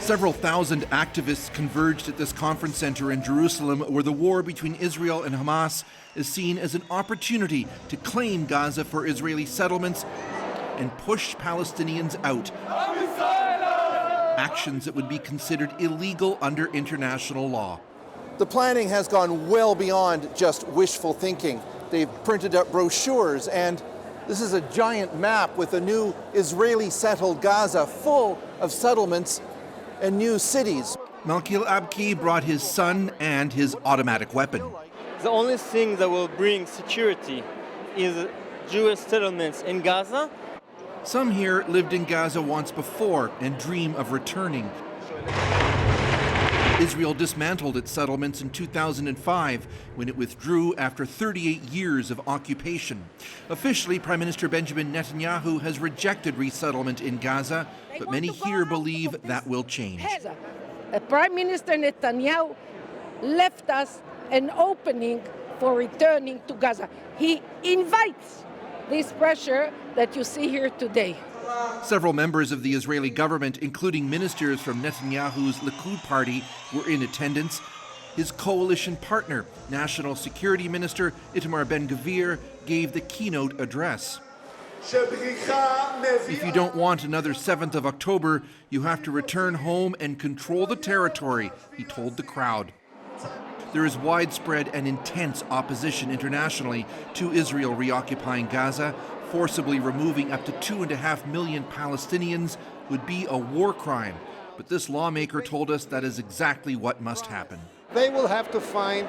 Several thousand activists converged at this conference center in Jerusalem, where the war between Israel and Hamas is seen as an opportunity to claim Gaza for Israeli settlements and push Palestinians out. Actions that would be considered illegal under international law. The planning has gone well beyond just wishful thinking. They've printed up brochures, and this is a giant map with a new Israeli settled Gaza full of settlements and new cities. Malkil Abki brought his son and his automatic weapon. The only thing that will bring security is Jewish settlements in Gaza. Some here lived in Gaza once before and dream of returning. Israel dismantled its settlements in 2005 when it withdrew after 38 years of occupation. Officially, Prime Minister Benjamin Netanyahu has rejected resettlement in Gaza, but many here believe that will change. Prime Minister Netanyahu left us an opening for returning to Gaza. He invites this pressure that you see here today. Several members of the Israeli government, including ministers from Netanyahu's Likud party, were in attendance. His coalition partner, National Security Minister Itamar Ben-Gvir, gave the keynote address. If you don't want another 7th of October, you have to return home and control the territory, he told the crowd. There is widespread and intense opposition internationally to Israel reoccupying Gaza. Forcibly removing up to 2.5 million Palestinians would be a war crime. But this lawmaker told us that is exactly what must happen. They will have to find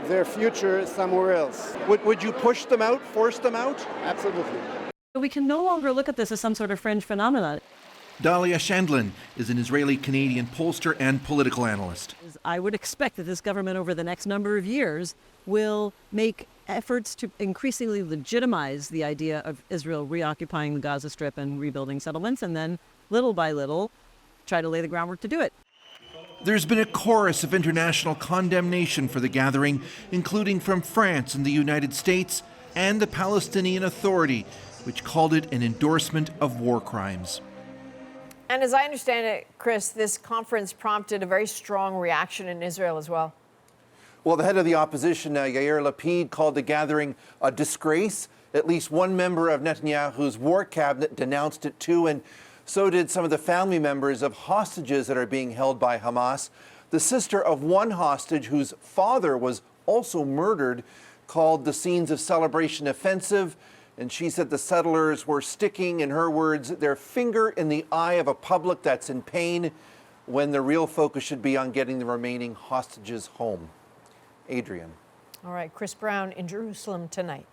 their future somewhere else. Would you push them out, force them out? Absolutely. We can no longer look at this as some sort of fringe phenomenon. Dalia Shandlin is an Israeli-Canadian pollster and political analyst. I would expect that this government over the next number of years will make efforts to increasingly legitimize the idea of Israel reoccupying the Gaza Strip and rebuilding settlements, and then little by little try to lay the groundwork to do it. There's been a chorus of international condemnation for the gathering, including from France and the United States and the Palestinian Authority, which called it an endorsement of war crimes. And as I understand it, Chris, this conference prompted a very strong reaction in Israel as well. Well, the head of the opposition, Yair Lapid, called the gathering a disgrace. At least one member of Netanyahu's war cabinet denounced it too, and so did some of the family members of hostages that are being held by Hamas. The sister of one hostage, whose father was also murdered, called the scenes of celebration offensive, and she said the settlers were sticking, in her words, their finger in the eye of a public that's in pain, when the real focus should be on getting the remaining hostages home. Adrienne. All right, Chris Brown in Jerusalem tonight.